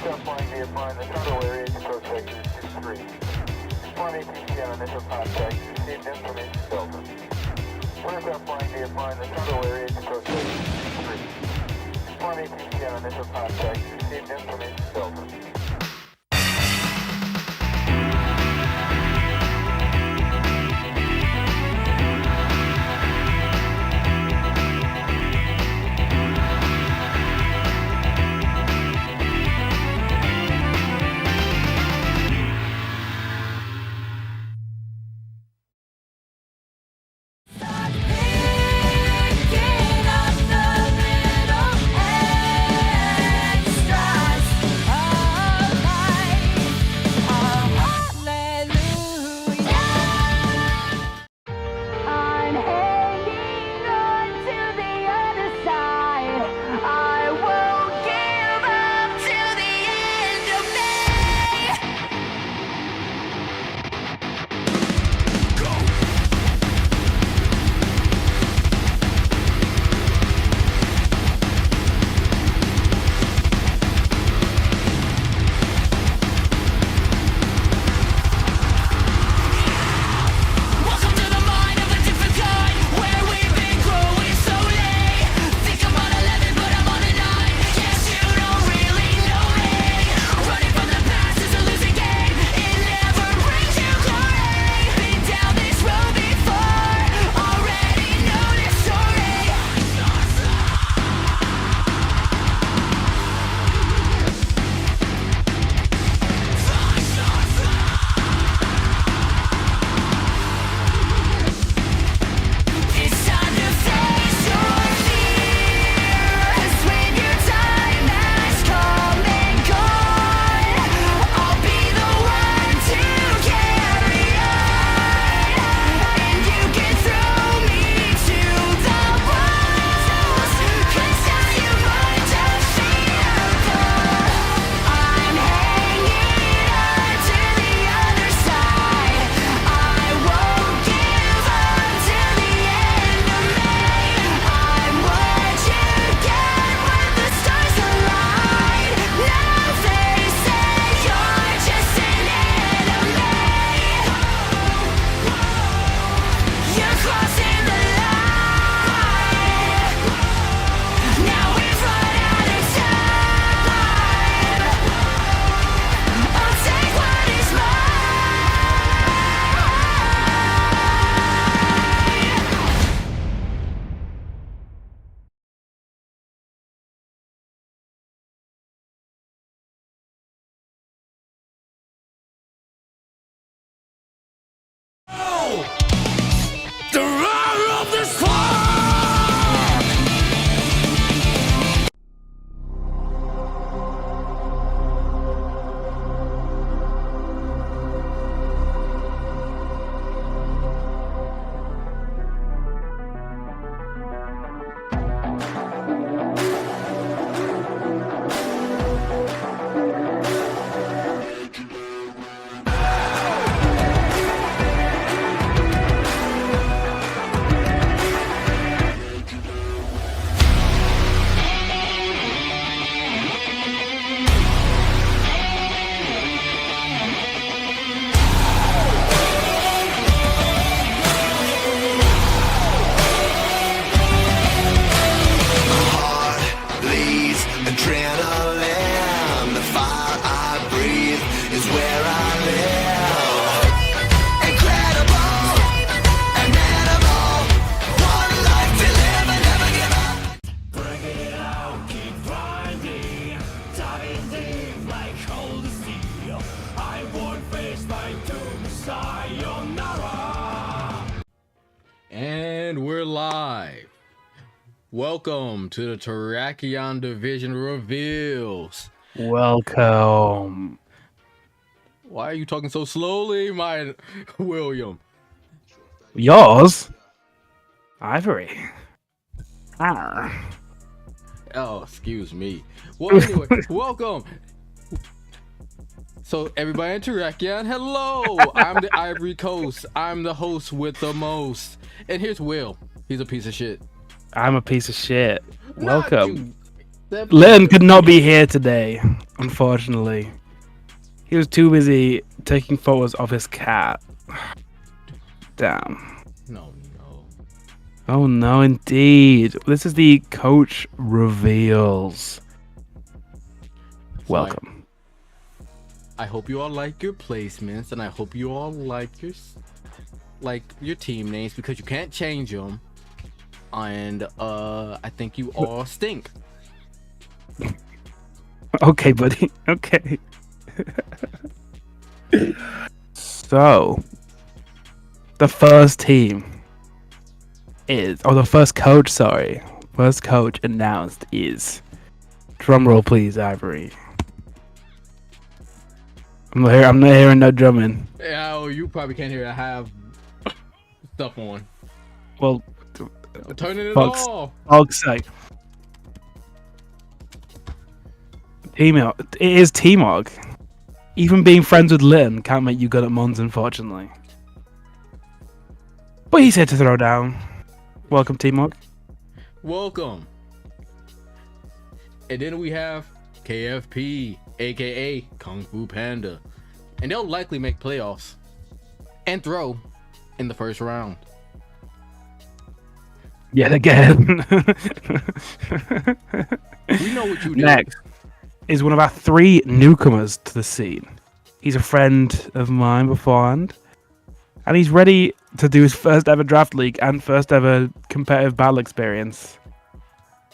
Aircraft flying VFR in the tunnel area to approach sector 23. Spawn ATC on initial contact, received information Delta. Aircraft flying VFR in the tunnel area to approach sector 23. Spawn ATC on initial contact, received information Delta. The roar of the storm! Adrenaline, the fire I breathe is where I live. Incredible, inimitable, one life to live and never give up. Bring it out, keep grinding, diving deep like cold steel. I won't face my doom, sayonara. And we're live. Welcome to the Terrakion Division Reveals. Welcome. Why are you talking so slowly, my William? Yours? Ivory. Ah. Oh, excuse me. Well, anyway, welcome. So, everybody in Terrakion, hello. I'm the Ivory Coast. I'm the host with the most. And here's Will. He's a piece of shit. I'm a piece of shit. Not Welcome. you. Len could not be here today. unfortunately. He was too busy taking photos of his cat. Damn. No. Oh no, indeed. This is the coach reveals. Welcome. I hope you all like your placements, and I hope you all like your team names, because you can't change them. And I think you all stink. Okay, buddy. Okay. So, the first team is, the first coach, first coach announced is, drumroll please, Ivory. I'm not hearing no drumming. Yeah, oh, you probably can't hear. I have stuff on. Well, Turning it Fox. off. Fuck's sake. It is T-Mog. Even being friends with Lynn can't make you good at Mons, unfortunately. But he's here to throw down. Welcome, T-Mog. Welcome. And then we have KFP, aka Kung Fu Panda. And they'll likely make playoffs and throw in the first round. Yet again. We know what you do. Next is one of our 3 newcomers to the scene. He's a friend of mine beforehand. And he's ready to do his first ever draft league and first ever competitive battle experience.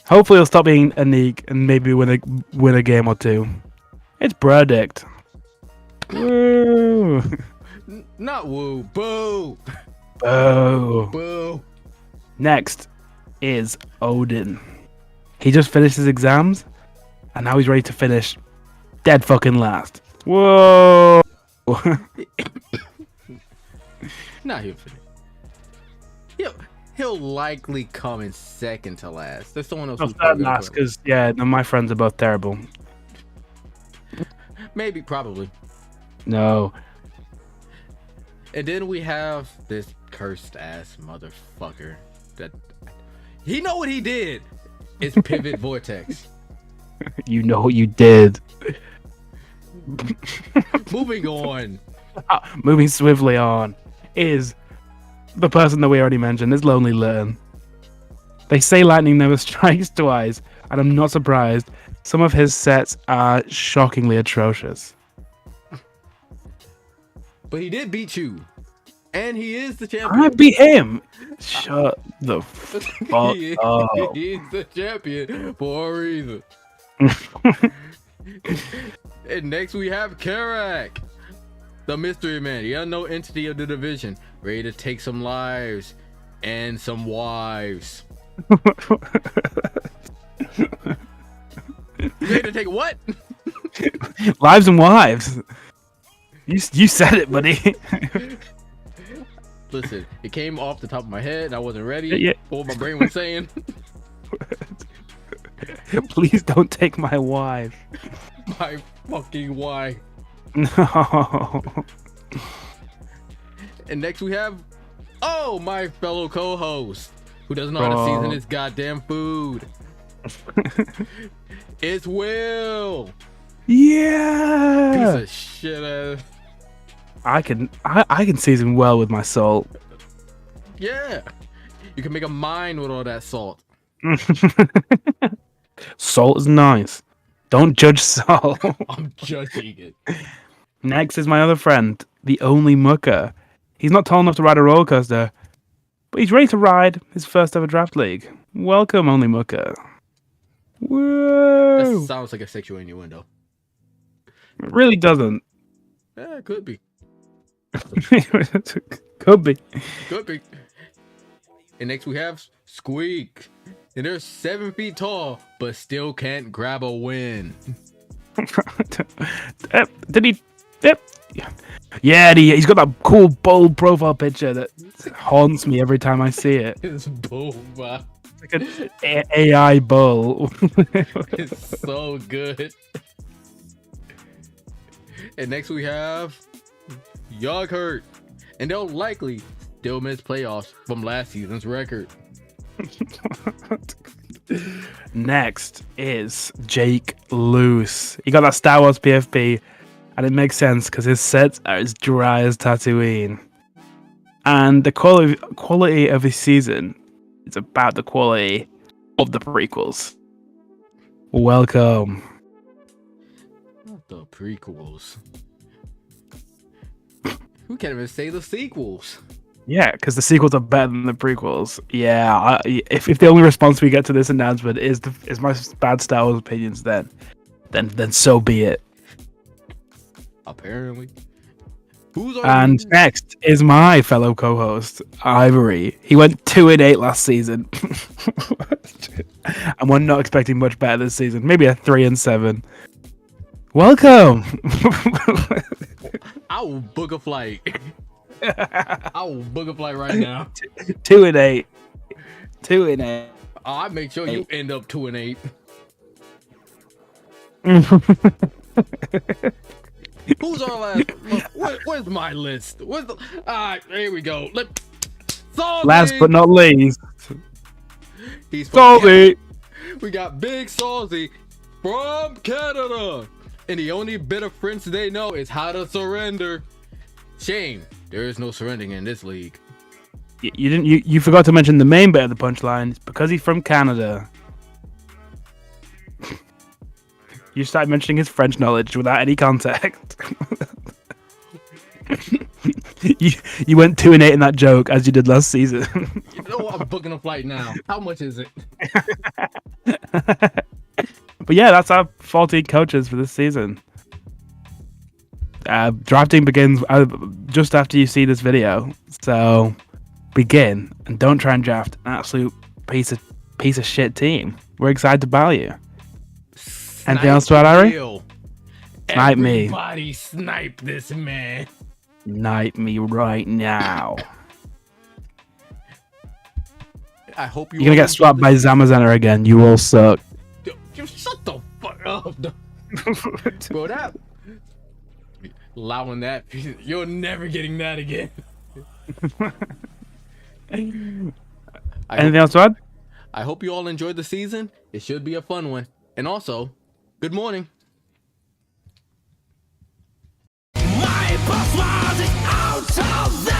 Hopefully he'll stop being a neek and maybe win a game or 2. It's Bradict. Woo! Not woo. Boo. Boo. Boo. Next is Odin. He just finished his exams, and now he's ready to finish dead fucking last. Whoa! Not he'll finish. He'll likely come in second to last. There's someone else who's probably last, because my friends are both terrible. Maybe, probably. No. And then we have this cursed ass motherfucker that he know what he did. It's Pivot Vortex. You know what you did. Moving on. Moving swiftly on is the person that we already mentioned, is Lonely Lern. They say lightning never strikes twice, and I'm not surprised. Some of his sets are shockingly atrocious. But he did beat you. And he is the champion. I beat him. Shut the fuck He's up. the champion for a reason. And next we have Karak, the mystery man, the unknown entity of the division, ready to take some lives and some wives. Ready to take what? Lives and wives. You said it, buddy. Listen, it came off the top of my head and I wasn't ready Yeah. for what my brain was saying. Please don't take my wife. My fucking wife. No. And next we have, my fellow co-host, who doesn't know how to season his goddamn food. It's Will. Yeah. Piece of shit ass. I can season well with my salt. Yeah. You can make a mine with all that salt. Salt is nice. Don't judge salt. I'm judging it. Next is my other friend, the only mucker. He's not tall enough to ride a roller coaster, but he's ready to ride his first ever draft league. Welcome, only mucker. Whoa! That sounds like a sexual innuendo. It really doesn't. Yeah, it could be. Could be. Could be. And next we have Squeak. And they're 7 feet tall, but still can't grab a win. Did he? Yep. Yeah, he's got that cool, bold profile picture that haunts me every time I see it. It's boom. Like an AI bull. It's so good. And next we have Yoghurt. And they'll likely still miss playoffs from last season's record. Next is Jake loose. He got that Star Wars PFP, and it makes sense because his sets are as dry as Tatooine. And the quality of his season is about the quality of the prequels. Welcome. Not the prequels. Who can't even say the sequels? Yeah, because the sequels are better than the prequels. Yeah, if the only response we get to this announcement is my bad Star Wars opinions, then so be it. Apparently. Who's on? And next is my fellow co-host Ivory. He went 2-8 last season, and we're not expecting much better this season. Maybe a 3-7. Welcome. I will book a flight. I will book a flight right now. 2-8. 2-8. I make sure you end up 2-8. Who's on last? Where's my list? Where's the? Here we go. Salty! Last but not least, He's from Salty. We got Big Salty from Canada, and the only bit of French they know is how to surrender. Shame, there is no surrendering in this league. You forgot to mention the main bit of the punchline. It's because he's from Canada. You started mentioning his French knowledge without any context. you went 2-8 in that joke as you did last season. You know what? I'm booking a flight now. How much is it? But yeah, that's our 14 coaches for this season. Drafting begins just after you see this video. So begin and don't try and draft an absolute piece of shit team. We're excited to battle you. Anything else to add, Ari? Snipe me. Everybody snipe this man. Snipe me right now. I hope You're gonna get swapped by Zamazana again. You all suck. Just shut the fuck up. Bro, that... Allowing that, you're never getting that again. Anything else to add? I hope you all enjoyed the season. It should be a fun one. And also, good morning. My password is out of there.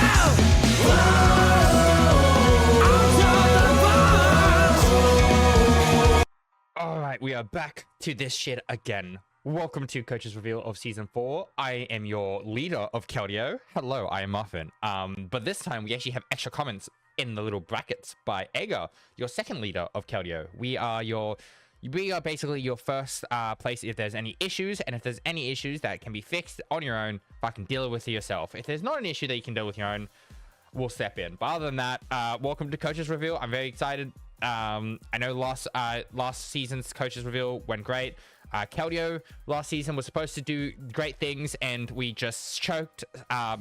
All right, we are back to this shit again. Welcome to Coach's Reveal of Season 4. I am your leader of Caldio. Hello, I am Muffin. But this time we actually have extra comments in the little brackets by Ega, your second leader of Caldio. We are basically your first place if there's any issues, and if there's any issues that can be fixed on your own, fucking deal with it yourself. If there's not an issue that you can deal with your own, we'll step in. But other than that, welcome to Coach's Reveal. I'm very excited. I know last season's Coach's Reveal went great. Caldio last season was supposed to do great things, and we just choked.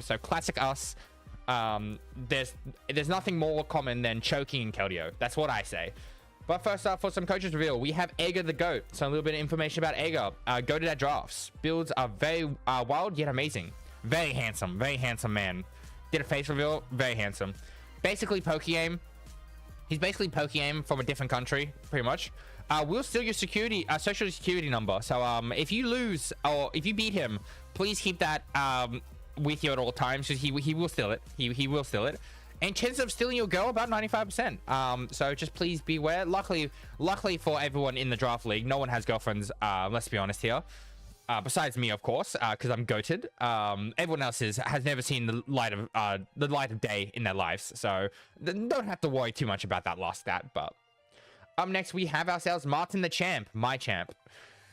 So classic us. There's nothing more common than choking in Caldio. That's what I say. But first up, for some Coaches Reveal, we have Ega the GOAT. So a little bit of information about Ega. Goated at drafts. Builds are very wild yet amazing. Very handsome man. Did a face reveal. Very handsome. Basically Pokeaim. He's basically Pokeaim from a different country, pretty much. We'll steal your social security number. So if you lose or if you beat him, please keep that with you at all times, because he will steal it. He will steal it. And chance of stealing your girl about 95%. So just please beware. Luckily for everyone in the draft league, no one has girlfriends. Let's be honest here. Besides me, of course, because I'm goated. Everyone else has never seen the light of day in their lives. So don't have to worry too much about that last stat. But up next, we have ourselves Martin the Champ, my champ.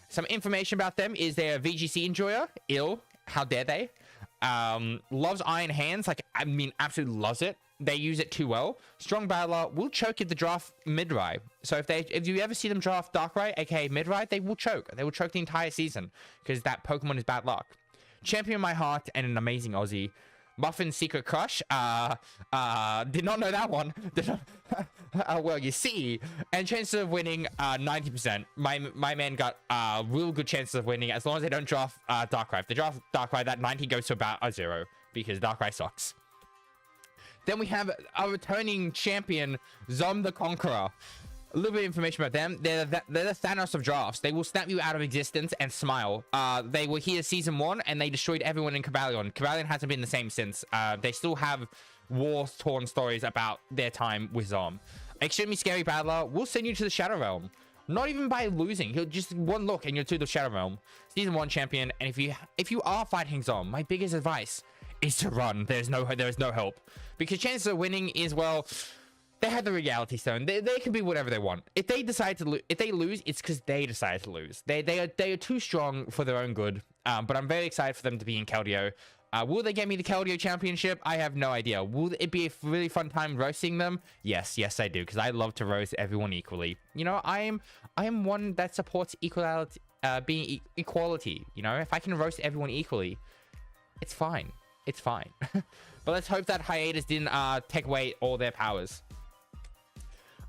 Some information about them is they're a VGC enjoyer. Ill. How dare they? Loves iron hands. Absolutely loves it. They use it too well. Strong battler, will choke at the draft mid-ride. So if you ever see them draft Darkrai, aka mid-ride, they will choke. They will choke the entire season, because that Pokemon is bad luck. Champion of my heart and an amazing Aussie. Muffin's secret crush. Did not know that one. Well, you see. And chances of winning, 90%. My man got real good chances of winning as long as they don't draft Darkrai. If they draft Darkrai, that 90 goes to about a 0, because Darkrai sucks. Then we have our returning champion, Zom the Conqueror. A little bit of information about them. They're the Thanos of drafts. They will snap you out of existence and smile. They were here season 1 and they destroyed everyone in Cabalion. Cabalion hasn't been the same since. They still have war-torn stories about their time with Zom. Extremely scary battler. We'll send you to the Shadow Realm. Not even by losing. He'll just one look and you're to the Shadow Realm. Season 1 champion. And if you are fighting Zom, my biggest advice is to run. There is no help. Because chances of winning is, well, they have the reality stone. They can be whatever they want. If they decide to if they lose, it's because they decided to lose. They are too strong for their own good. But I'm very excited for them to be in Keldeo. Will they get me the Keldeo championship? I have no idea. Will it be a really fun time roasting them? Yes, I do, because I love to roast everyone equally. You know, I am one that supports equality, equality. You know, if I can roast everyone equally, it's fine. It's fine. But let's hope that hiatus didn't take away all their powers.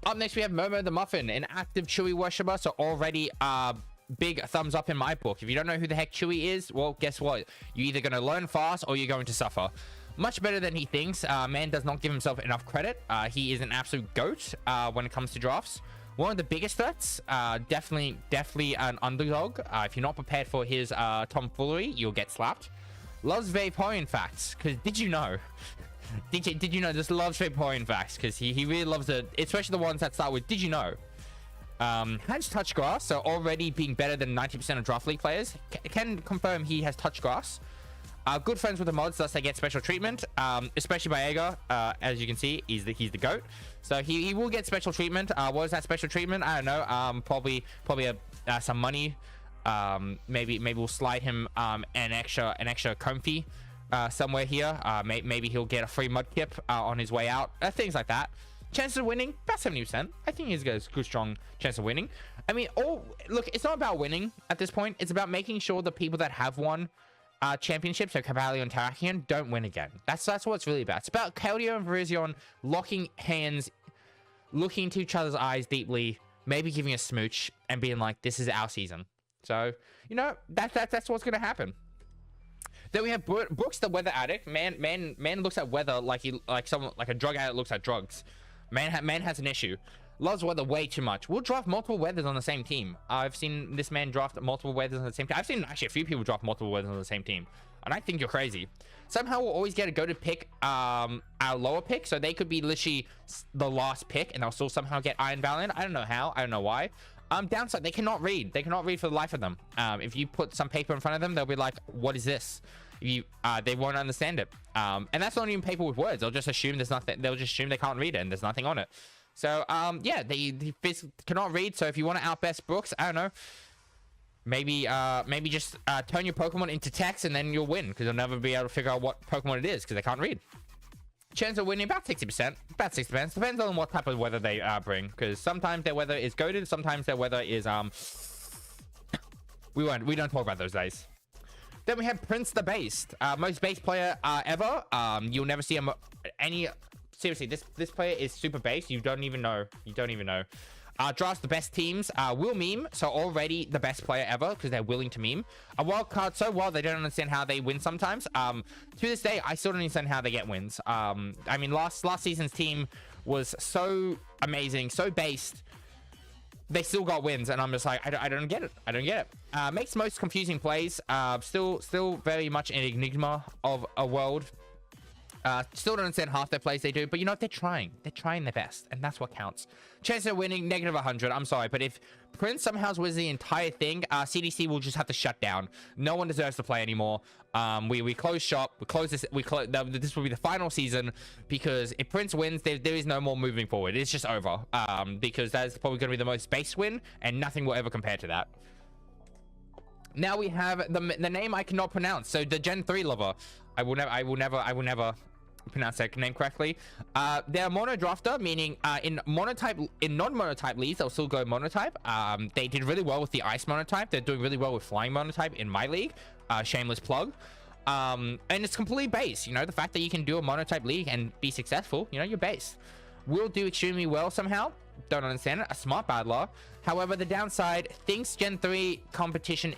Up next, we have Momo the Muffin, an active Chewy worshipper, so already big thumbs up in my book. If you don't know who the heck Chewy is, well, guess what? You're either going to learn fast or you're going to suffer. Much better than he thinks. Man does not give himself enough credit. He is an absolute goat when it comes to drafts. One of the biggest threats, definitely an underdog. If you're not prepared for his tomfoolery, you'll get slapped. Loves Vaporeon facts, because did you know? Did you know? Just loves Vaporeon facts, because he really loves it, especially the ones that start with "Did you know?" Has touch grass, so already being better than 90% of draft league players. Can confirm he has touch grass. Good friends with the mods, thus they get special treatment, especially by Agar. As you can see, he's the goat, so he will get special treatment. What is that special treatment? I don't know. Probably some money. Maybe we'll slide him an extra comfy somewhere here. Maybe he'll get a free mudkip on his way out. Things like that. Chances of winning about 70%. I think he's got a good strong chance of winning. I mean, look, it's not about winning at this point. It's about making sure the people that have won championships, so Cabalion and Terrakion, don't win again. That's what it's really about. It's about Keldeo and Virizion locking hands, looking into each other's eyes deeply, maybe giving a smooch and being like, "This is our season." So, you know, that's what's gonna happen. Then we have Brooks, the weather addict. Man looks at weather like a drug addict looks at drugs. Man has an issue. Loves weather way too much. We'll draft multiple weathers on the same team. I've seen this man draft multiple weathers on the same team. I've seen actually a few people draft multiple weathers on the same team, and I think you're crazy. Somehow we'll always get a go to pick our lower pick, so they could be literally the last pick, and they'll still somehow get Iron Valiant. I don't know how. I don't know why. Downside, they cannot read. They cannot read for the life of them. If you put some paper in front of them, they'll be like, "What is this?" They won't understand it. And that's not even paper with words. They'll just assume there's nothing. They'll just assume they can't read it and there's nothing on it. So yeah, they basically cannot read. So if you want to outbest Brooks, I don't know, maybe just turn your Pokemon into text and then you'll win, because you'll never be able to figure out what Pokemon it is because they can't read. Chance of winning about 60%. About 60%. Depends on what type of weather they bring, because sometimes their weather is goated, sometimes their weather is we don't talk about those days. Then we have Prince the Based, most based player ever. You'll never see him seriously, this player is super based. You don't even know. Drafts the best teams. Will meme, so already the best player ever because they're willing to meme. A wild card so wild they don't understand how they win sometimes. To this day, I still don't understand how they get wins. I mean, last season's team was so amazing, so based. They still got wins, and I'm just like, I don't get it. Makes most confusing plays. Still very much an enigma of a world. Still don't understand half their plays they do, but you know what? They're trying their best, and that's what counts. Chance of winning negative 100. I'm sorry, but if Prince somehow wins the entire thing, CDC will just have to shut down. No one deserves to play anymore. We close shop. We close this. This will be the final season, because if Prince wins, there is no more moving forward. It's just over. Because that's probably going to be the most base win, and nothing will ever compare to that. Now we have the name I cannot pronounce. So the Gen 3 lover. I will never pronounce that name correctly. They're a mono drafter, meaning in non-monotype leagues they'll still go monotype. They did really well with the ice monotype. They're doing really well with flying monotype in my league. Shameless plug. And it's completely based. You know, the fact that you can do a monotype league and be successful, you know, you're based. Will do extremely well somehow. Don't understand it. A smart battler. However, the downside, thinks Gen 3 competition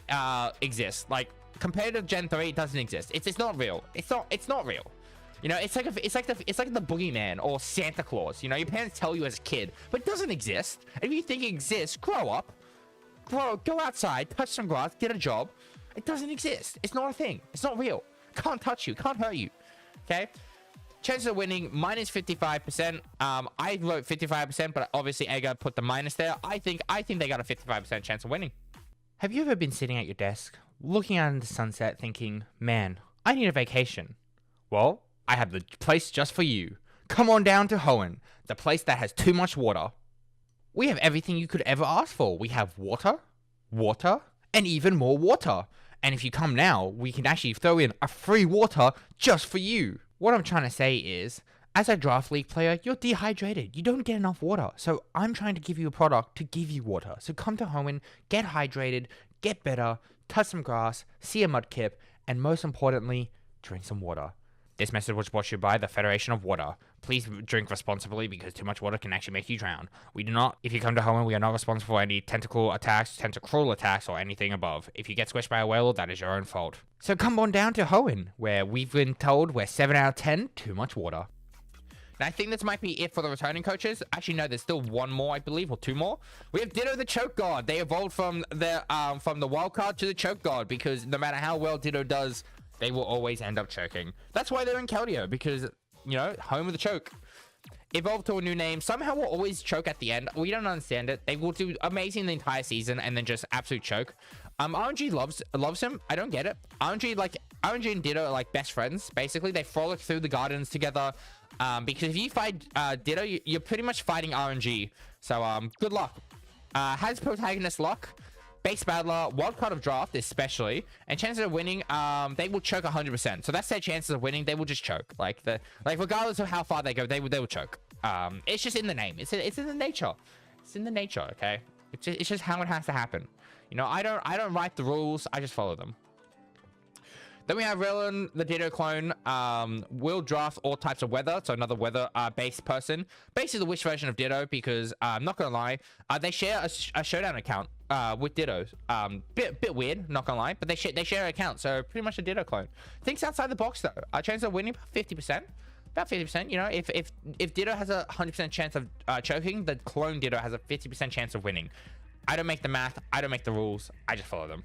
exists. Like, competitive Gen 3 doesn't exist. It's not real. It's not real. You know, it's like the boogeyman or Santa Claus. You know, your parents tell you as a kid, but it doesn't exist. And if you think it exists, grow up. Go outside, touch some grass, get a job. It doesn't exist. It's not a thing. It's not real. Can't touch you. Can't hurt you. Okay? Chances of winning, minus 55%. I wrote 55%, but obviously Ega put the minus there. I think they got a 55% chance of winning. Have you ever been sitting at your desk, looking out into the sunset, thinking, man, I need a vacation? Well, I have the place just for you. Come on down to Hoenn, the place that has too much water. We have everything you could ever ask for. We have water, and even more water. And if you come now, we can actually throw in a free water just for you. What I'm trying to say is, as a Draft League player, you're dehydrated. You don't get enough water. So I'm trying to give you a product to give you water. So come to Hoenn, get hydrated, get better, touch some grass, see a mudkip, and most importantly, drink some water. This message was brought to you by the Federation of Water. Please drink responsibly because too much water can actually make you drown. We do not, if you come to Hoenn, we are not responsible for any tentacruel attacks, or anything above. If you get squished by a whale, that is your own fault. So come on down to Hoenn, where we've been told we're 7 out of 10, too much water. Now, I think this might be it for the returning coaches. Actually, no, there's still one more, I believe, or two more. We have Ditto the Choke God. They evolved from the wild card to the Choke God because no matter how well Ditto does, they will always end up choking. That's why they're in Keldeo, because, you know, home of the choke. Evolve to a new name. Somehow will always choke at the end. We don't understand it. They will do amazing the entire season and then just absolute choke. RNG loves him. I don't get it. RNG and Ditto are like best friends. Basically, they frolic through the gardens together. Because if you fight Ditto, you're pretty much fighting RNG. So good luck. Has protagonist luck. Base battler, wildcard of draft especially, and chances of winning, they will choke 100%. So that's their chances of winning. They will just choke. Like regardless of how far they go, they will choke. It's just in the name. It's in the nature. It's in the nature. Okay. It's just how it has to happen. You know, I don't write the rules. I just follow them. Then we have Relon, the Ditto clone, will draft all types of weather, so another weather-based person. Basically the Wish version of Ditto, because I'm not gonna lie, they share a showdown account with Ditto. Bit weird, not gonna lie, but they share an account, so pretty much a Ditto clone. Thinks outside the box though. Chance of winning about 50%. About 50%. You know, if Ditto has a 100% chance of choking, the clone Ditto has a 50% chance of winning. I don't make the math. I don't make the rules. I just follow them.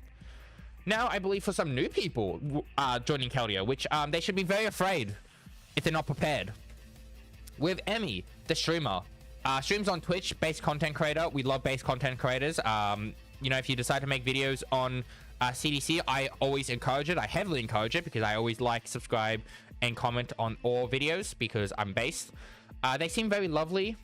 Now, I believe for some new people joining Keldeo, which they should be very afraid if they're not prepared. With Emmy, the streamer. Streams on Twitch, based content creator. We love based content creators. You know, if you decide to make videos on CDC, I always encourage it. I heavily encourage it because I always like, subscribe, and comment on all videos because I'm based. They seem very lovely.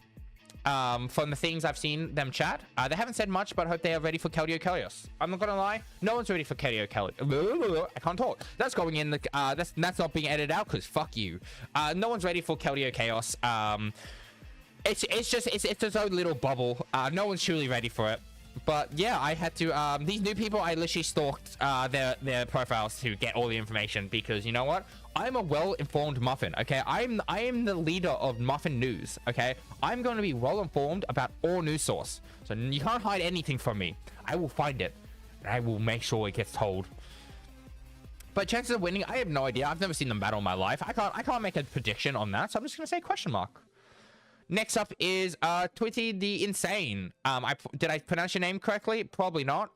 From the things I've seen them chat, they haven't said much, but I hope they are ready for Keldeo Kelios. I'm not gonna lie, no one's ready for Keldeo Kelios. I can't talk. That's going in the that's not being edited out because fuck you. No one's ready for Keldeo Chaos. It's its own little bubble. No one's truly ready for it. But yeah, I had to these new people, I literally stalked their profiles to get all the information because you know what? I'm a well-informed muffin, okay? I am the leader of Muffin News, okay? I'm going to be well-informed about all news source. So you can't hide anything from me. I will find it, and I will make sure it gets told. But chances of winning, I have no idea. I've never seen them battle in my life. I can't make a prediction on that, so I'm just going to say question mark. Next up is Twitty the Insane. Did I pronounce your name correctly? Probably not.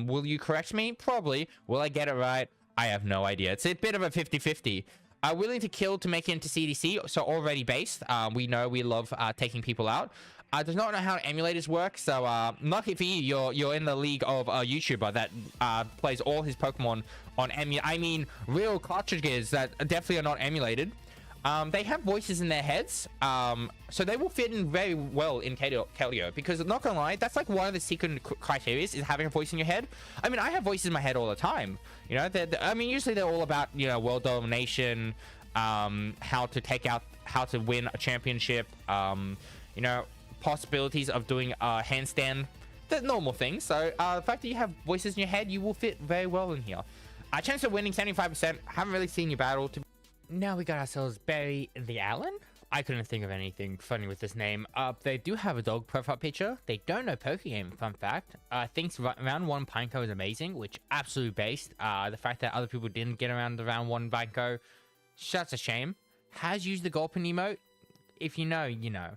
Will you correct me? Probably. Will I get it right? I have no idea. It's a bit of a 50-50. Willing to kill to make it into CDC, so already based. We know we love taking people out. Does not know how emulators work, so lucky for you, you're in the league of a YouTuber that plays all his Pokemon on real cartridges that definitely are not emulated. They have voices in their heads, so they will fit in very well in Keldeo, because not gonna lie, that's like one of the secret criteria is having a voice in your head. I mean, I have voices in my head all the time, you know. Usually they're all about, you know, world domination, how to win a championship, you know, possibilities of doing a handstand, the normal things. So the fact that you have voices in your head, you will fit very well in here. Chance of winning 75%. Haven't really seen you battle. Now we got ourselves Barry the Allen. I couldn't think of anything funny with this name. They do have a dog profile picture. They don't know Pokegame, fun fact. Thinks round 1 Pineco is amazing, which absolutely based. The fact that other people didn't get around the round 1 Pineco, that's a shame. has used the Gulpin emote. If you know, you know.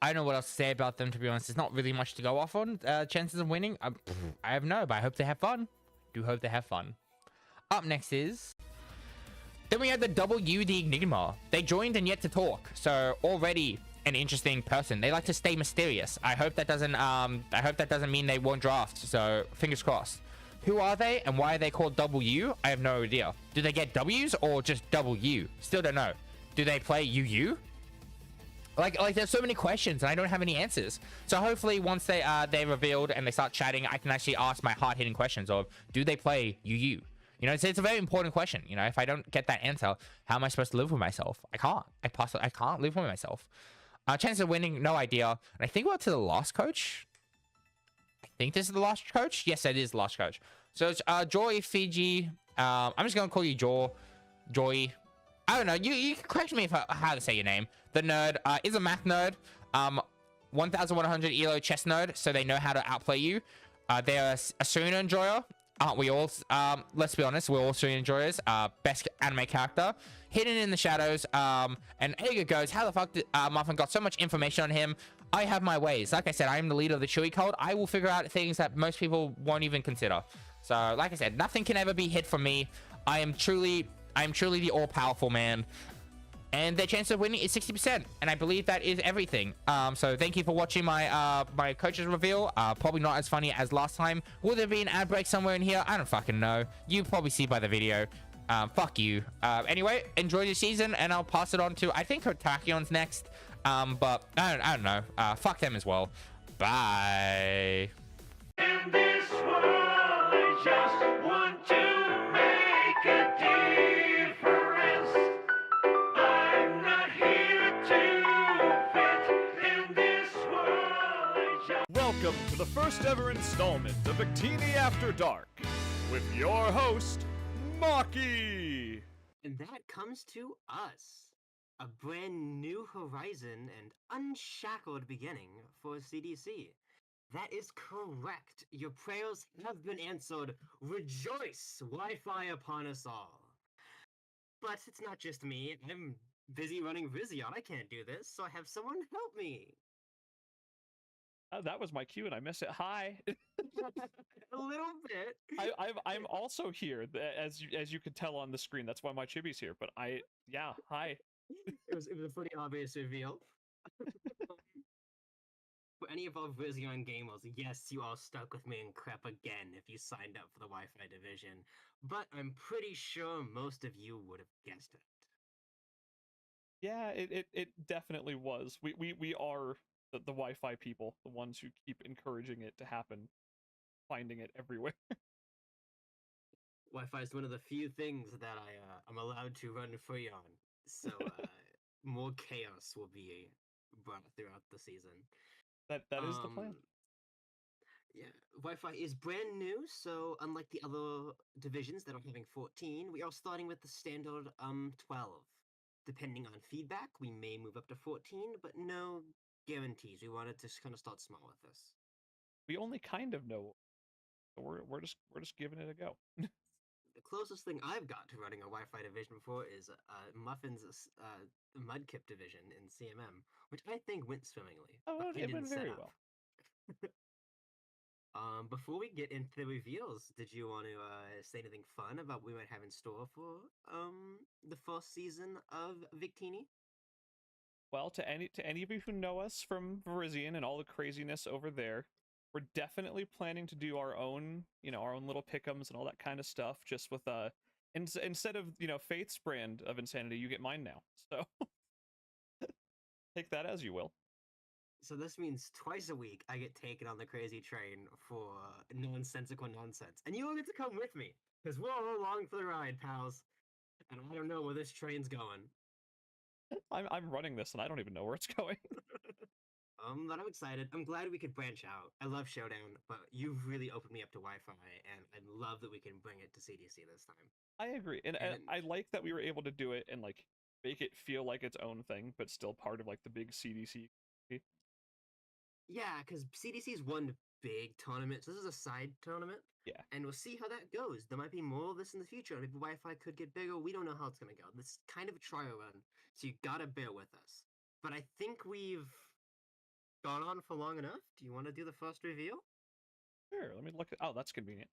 I don't know what else to say about them, to be honest. There's not really much to go off on. Chances of winning, I have no, but I hope they have fun. Do hope they have fun. Up next is... Then we have the W, the Enigma. They joined and yet to talk. So already an interesting person. They like to stay mysterious. I hope that doesn't mean they won't draft. So fingers crossed. Who are they and why are they called W? I have no idea. Do they get W's or just W? Still don't know. Do they play UU? Like there's so many questions and I don't have any answers. So hopefully once they're revealed and they start chatting, I can actually ask my hard-hitting questions of, do they play UU? You know, it's a very important question. You know, if I don't get that answer, how am I supposed to live with myself? I can't. I can't live with myself. Chance of winning, no idea. And I think we're to the last coach. I think this is the last coach. Yes, it is the last coach. So it's Joy Fiji. I'm just gonna call you Joy. I don't know. You can correct me if how to say your name. The nerd is a math nerd. 1,100 ELO chess nerd, so they know how to outplay you. They're a Serena enjoyer. Aren't we all? Let's be honest, we're all Serena enjoyers. Best anime character. Hidden in the shadows. And Ager goes, how the fuck did Muffin got so much information on him? I have my ways. Like I said, I am the leader of the Chewy cult. I will figure out things that most people won't even consider. So, like I said, nothing can ever be hid from me. I am truly the all-powerful man. And their chance of winning is 60%. And I believe that is everything. So thank you for watching my my coaches reveal. Probably not as funny as last time. Will there be an ad break somewhere in here? I don't fucking know. You probably see by the video. Fuck you. Anyway, enjoy the season. And I'll pass it on to, I think Tachion's next. But I don't know. Fuck them as well. Bye. In this world, I just want to make a difference. I'm not here to fit in this world. I just Welcome to the first ever installment of Victini After Dark with your host, Maki. And that comes to us. A brand new horizon and unshackled beginning for CDC. That is correct. Your prayers have been answered. Rejoice, Wi-Fi upon us all. But it's not just me. I'm busy running Vizion. I can't do this, so I have someone help me. That was my cue and I miss it. Hi. A little bit. I'm also here, as you could tell on the screen. That's why my chibi's here. But yeah, hi. It was a pretty obvious reveal. For any of our Vizion gamers, yes, you all stuck with me in crap again if you signed up for the Wi-Fi division, but I'm pretty sure most of you would have guessed it. Yeah, it definitely was. We are the Wi-Fi people, the ones who keep encouraging it to happen, finding it everywhere. Wi-Fi is one of the few things that I'm allowed to run free on, so more chaos will be brought throughout the season. That is the plan. Yeah, Wi-Fi is brand new, so unlike the other divisions that are having 14, we are starting with the standard 12. Depending on feedback, we may move up to 14, but no guarantees. We wanted to kind of start small with this. We only kind of know. We're just giving it a go. The closest thing I've got to running a Wi-Fi division before is Muffin's Mudkip division in CMM, which I think went swimmingly. Oh, but I it went didn't set very up. well. Before we get into the reveals, did you want to say anything fun about what we might have in store for the first season of Victini? Well, to any of you who know us from Verizion and all the craziness over there, we're definitely planning to do our own, our own little pick'ems and all that kind of stuff. Just with instead of Faith's brand of insanity, you get mine now. So take that as you will. So this means twice a week I get taken on the crazy train for nonsensical nonsense, and you will get to come with me because we're all along for the ride, pals. And I don't know where this train's going. I'm running this and I don't even know where it's going. But I'm excited. I'm glad we could branch out. I love Showdown, but you've really opened me up to Wi-Fi, and I love that we can bring it to CDC this time. I agree, and I like that we were able to do it and make it feel like its own thing, but still part of the big CDC. Yeah, because CDC's one big tournament. So this is a side tournament. Yeah. And we'll see how that goes. There might be more of this in the future. Maybe Wi-Fi could get bigger. We don't know how it's gonna go. This is kind of a trial run, so you gotta bear with us. But I think we've gone on for long enough. Do you want to do the first reveal? Sure. Let me look at. Oh, that's convenient.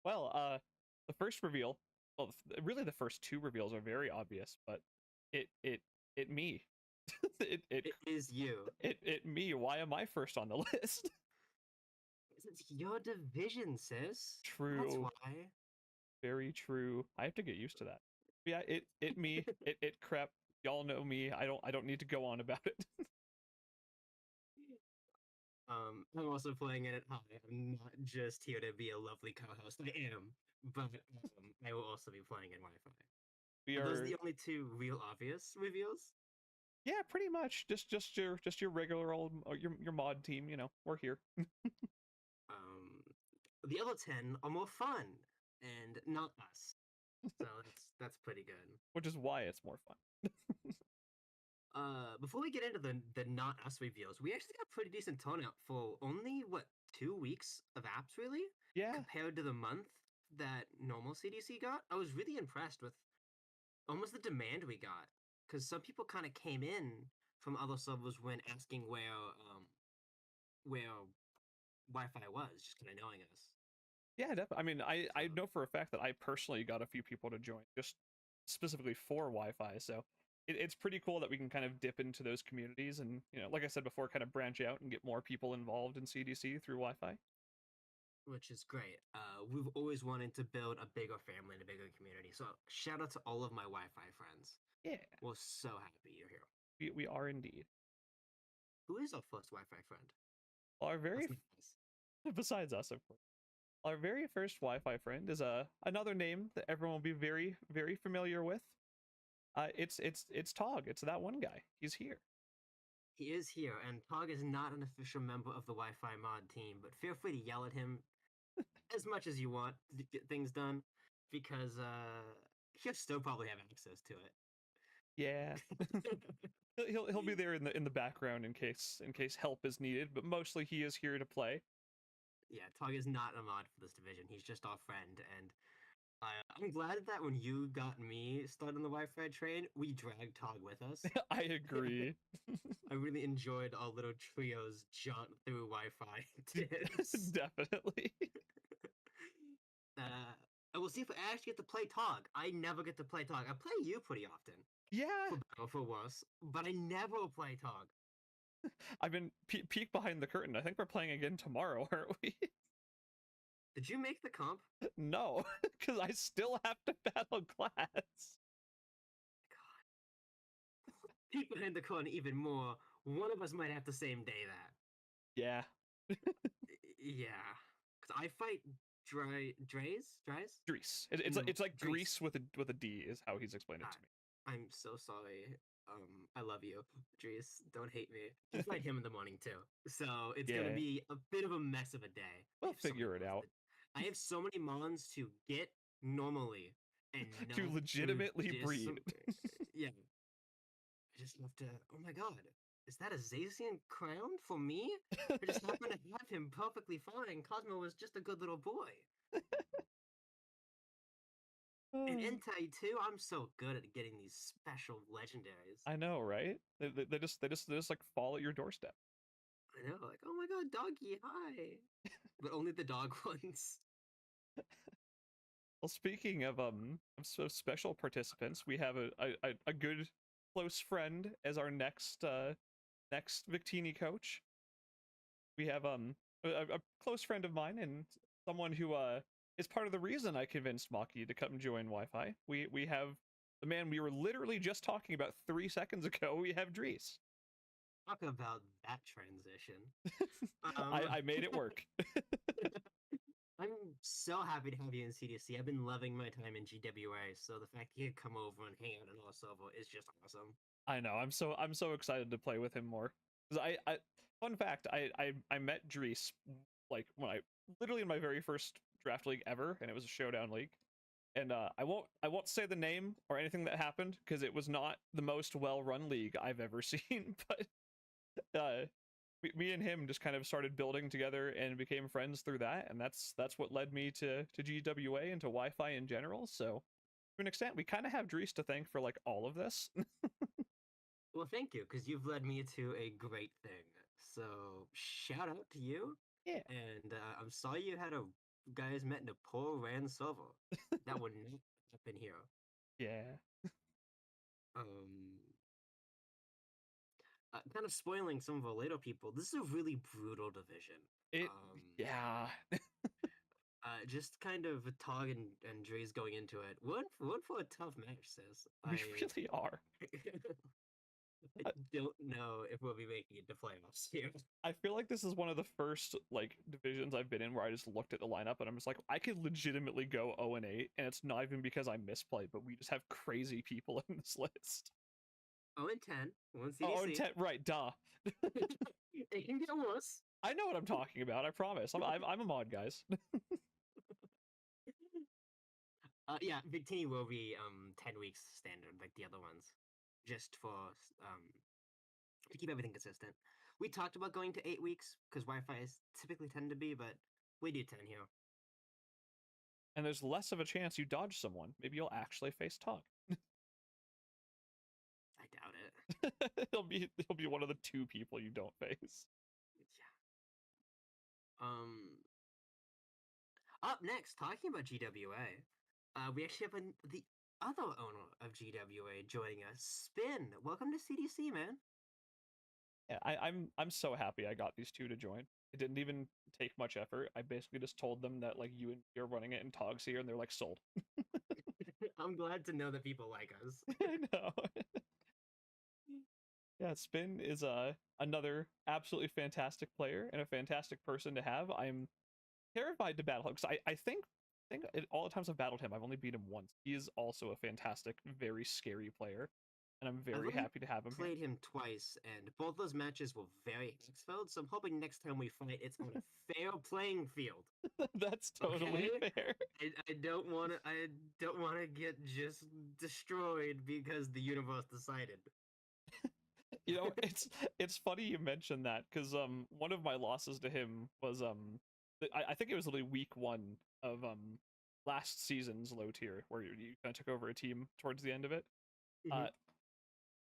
Well, the first reveal. Well, really, the first two reveals are very obvious, but it me. It is you. It me. Why am I first on the list? It's your division, sis. That's True. why. Very true. I have to get used to that. Yeah, it me. It crap. Y'all know me. I don't need to go on about it. I'm also playing in it. Hi, I'm not just here to be a lovely co-host. I am, but I will also be playing in Wi-Fi. We Are those are. the only two real obvious reveals? Yeah, pretty much. Just your regular old your mod team. You know, we're here. Um, the other 10 are more fun and not us. So that's pretty good. Which is why it's more fun. Before we get into the not us reveals, we actually got pretty decent turnout for only what 2 weeks of apps, really, Yeah. compared to the month that normal CDC got. I was really impressed with almost the demand we got, because some people kind of came in from other servers when asking where Wi-Fi was, just kind of knowing us. Yeah, definitely. I mean, I So- know for a fact that I personally got a few people to join just specifically for Wi-Fi. So it's pretty cool that we can kind of dip into those communities and, you know, like I said before, kind of branch out and get more people involved in CDC through Wi-Fi. Which is great. We've always wanted to build a bigger family and a bigger community. So shout out to all of my Wi-Fi friends. Yeah, We're so happy you're here. we are indeed. Who is our first Wi-Fi friend? Our very Let's name this. besides us, of course. Our very first Wi-Fi friend is another name that everyone will be very familiar with. It's Tog. It's that one guy. He's here. He is here, and Tog is not an official member of the Wi-Fi mod team, but feel free to yell at him as much as you want to get things done, because he'll still probably have access to it. Yeah. He'll be there in the background in case help is needed, but mostly he is here to play. Yeah, Tog is not a mod for this division. He's just our friend, and I'm glad that when you got me started on the Wi-Fi train, we dragged Tog with us. I agree. I really enjoyed our little trio's jaunt through Wi-Fi tips. Definitely. And we'll see if I actually get to play Tog. I never get to play Tog. I play you pretty often, Yeah. for better or for worse, but I never play Tog. I've been peek behind the curtain. I think we're playing again tomorrow, aren't we? Did you make the comp? No, because I still have to battle Glass. Peek behind the curtain even more. One of us might have the same day that. Yeah. Yeah, because I fight Dries. Drees. No, It's like Drees. Grease with a D is how he's explained it to me. I'm so sorry. I love you, Dries. Don't hate me. I fight him in the morning too, so it's Yeah. gonna be a bit of a mess of a day. We'll I have so many figure it mons out. I have so many mons to get normally and To not legitimately breed. Yeah, I just have to. Oh my god, is that a Zacian crown for me? I just happen to have him perfectly fine. Cosmo was just a good little boy. And Entei too. I'm so good at getting these special legendaries. I know, right? They just like fall at your doorstep. I know, like, oh my god, doggy, hi. But only the dog ones. Well, speaking of special participants, we have a good close friend as our next Victini coach. We have a close friend of mine and someone who is part of the reason I convinced Maki to come join Wi-Fi. We have the man we were literally just talking about 3 seconds ago. We have Dries. Talk about that transition. I made it work. I'm so happy to have you in CDC. I've been loving my time in GWA, so the fact you could come over and hang out in our server is just awesome. I know. I'm so excited to play with him more. 'Cause I fun fact, I met Dries like when I literally in my very first draft league ever, and it was a showdown league. And I won't say the name or anything that happened because it was not the most well-run league I've ever seen. But me and him just kind of started building together and became friends through that, and that's what led me to GWA and to Wi-Fi in general. So to an extent, we kind of have Dries to thank for like all of this. Well, thank you, because you've led me to a great thing. So shout out to you. Yeah. And I'm sorry you had a guys met in a poor ran server. That would not happen here. Yeah. Um, kind of spoiling some of our later people. This is a really brutal division. It. Yeah. Just kind of Tog and Dre's going into it. One for a tough match, sis. We really are. I don't know if we'll be making it to playoffs here. I feel like this is one of the first like divisions I've been in where I just looked at the lineup and I'm just like, I could legitimately go 0-8, and it's not even because I misplayed, but we just have crazy people in this list. 0-10. One CDC. Oh, 10, right? Duh. It can get worse. I know what I'm talking about. I promise. I'm a mod, guys. Yeah, Victini will be 10 weeks standard like the other ones, just for to keep everything consistent. We talked about going to 8 weeks because Wi-Fi is typically tend to be, but we do 10 here. And there's less of a chance you dodge someone. Maybe you'll actually face Tog. I doubt it. he'll be one of the 2 people you don't face. Yeah. Up next, talking about GWA, we actually have the other owner of GWA joining us, Spin. Welcome to CDC, man. Yeah, I'm so happy I got these 2 to join. It didn't even take much effort. I basically just told them that like you and you're running it and Tog's here, and they're like sold. I'm glad to know that people like us. I know. Yeah, Spin is another absolutely fantastic player and a fantastic person to have. I'm terrified to battle him because I think all the times I've battled him, I've only beat him once. He is also a fantastic, very scary player, and I'm very happy to have him Played him twice, and both those matches were very X-filled, so I'm hoping next time we fight, it's on a fair playing field. That's totally fair. I don't want to get just destroyed because the universe decided. You know, it's funny you mentioned that because one of my losses to him was I think it was literally week 1 of last season's low tier where you kind of took over a team towards the end of it. Mhm.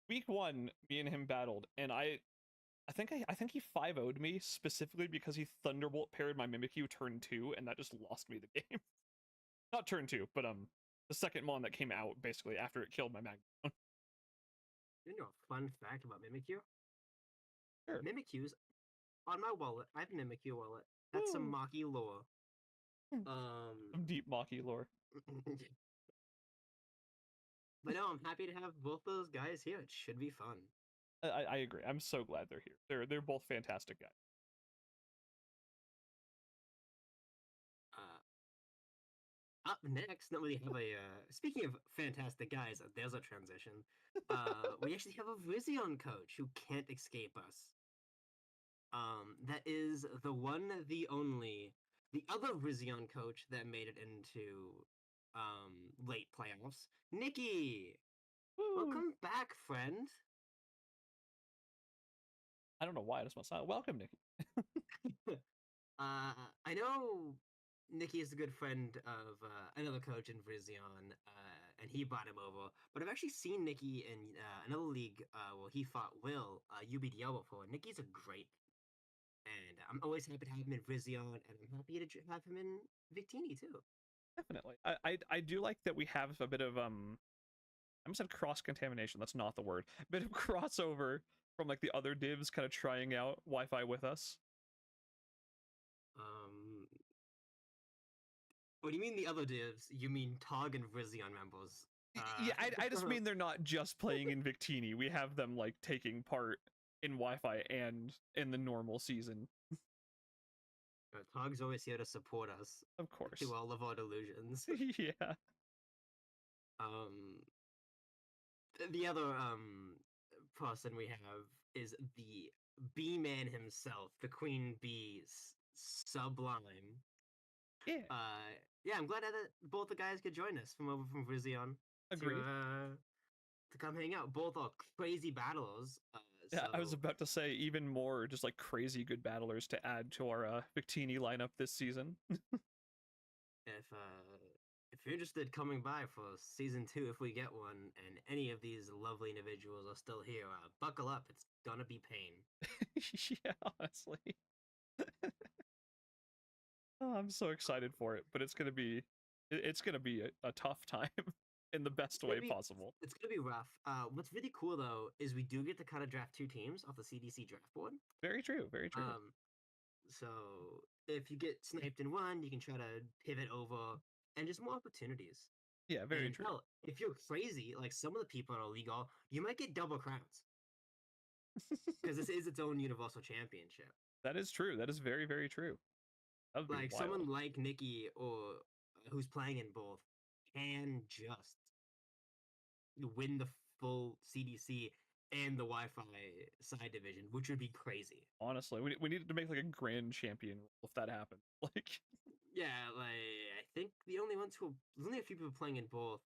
Week 1, me and him battled, and I think he 5-0'd me specifically because he Thunderbolt parried my Mimikyu turn 2, and that just lost me the game. Not turn 2, but the second mon that came out basically after it killed my Magnum. You know a fun fact about Mimikyu? Sure. Mimikyu's on my wallet. I have Mimikyu wallet. That's some Maki lore. Some deep Maki lore. But no, I'm happy to have both those guys here. It should be fun. I agree. I'm so glad they're here. They're both fantastic guys. Up next, we have a speaking of fantastic guys, there's a transition. We actually have a Vizion coach who can't escape us. That is the one, the only, the other Vizion coach that made it into late playoffs, Nikki. Welcome back, friend. I don't know why I just want to say welcome, Nikki. I know Nikki is a good friend of another coach in Vizion, and he brought him over. But I've actually seen Nikki in another league where he fought Will, UBDL before. Nikki's a great, and I'm always happy to have him in Vizion, and I'm happy to have him in Victini too. Definitely. I do like that we have a bit of I almost said cross contamination. That's not the word. A bit of crossover from like the other divs kind of trying out Wi-Fi with us. What do you mean the other divs? You mean Tog and Vizion members? Yeah, I just mean they're not just playing in Victini. We have them like taking part in Wi-Fi and in the normal season. Tog's always here to support us. Of course. To all of our delusions. Yeah. The other person we have is the bee man himself, the queen bee, Sublime. Yeah. Yeah, I'm glad that both the guys could join us from over from Vizion Agreed. to come hang out. Both are crazy battlers. Yeah, I was so about to say even more just like crazy good battlers to add to our Victini lineup this season. if you're interested coming by for season 2, if we get one, and any of these lovely individuals are still here, buckle up. It's gonna be pain. Yeah, honestly. Oh, I'm so excited for it, but it's gonna be it's gonna be a tough time in the best way possible. It's gonna be rough. What's really cool though is we do get to kind of draft 2 teams off the CDC draft board. Very true, very true. So if you get sniped in one, you can try to pivot over, and just more opportunities. Yeah, very And true. hell, if you're crazy, like some of the people in our league are, you might get double crowns because this is its own universal championship. That is true. That is very, very true. That would be Like wild. someone like Nikki or who's playing in both can just win the full CDC and the Wi-Fi side division, which would be crazy. Honestly, we needed to make like a grand champion rule if that happened. Like, Yeah, like I think there's only a few people playing in both.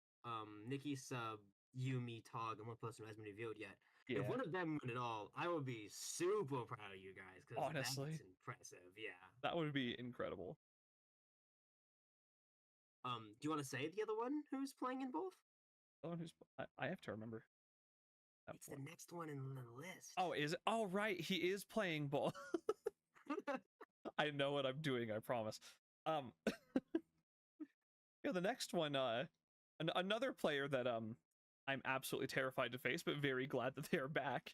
Nikki Sub, you, me, Tog, and one person who hasn't been revealed yet. yeah, If one of them win it all, I would be super proud of you guys because Honestly. that's impressive. Yeah. that would be incredible. Do you want to say the other one who's playing in both? Someone who's I have to remember. that It's the one. next one in the list. Oh, is it? Oh, right. He is playing ball. I know what I'm doing. I promise. Yeah, the next one, another player that I'm absolutely terrified to face, but very glad that they are back.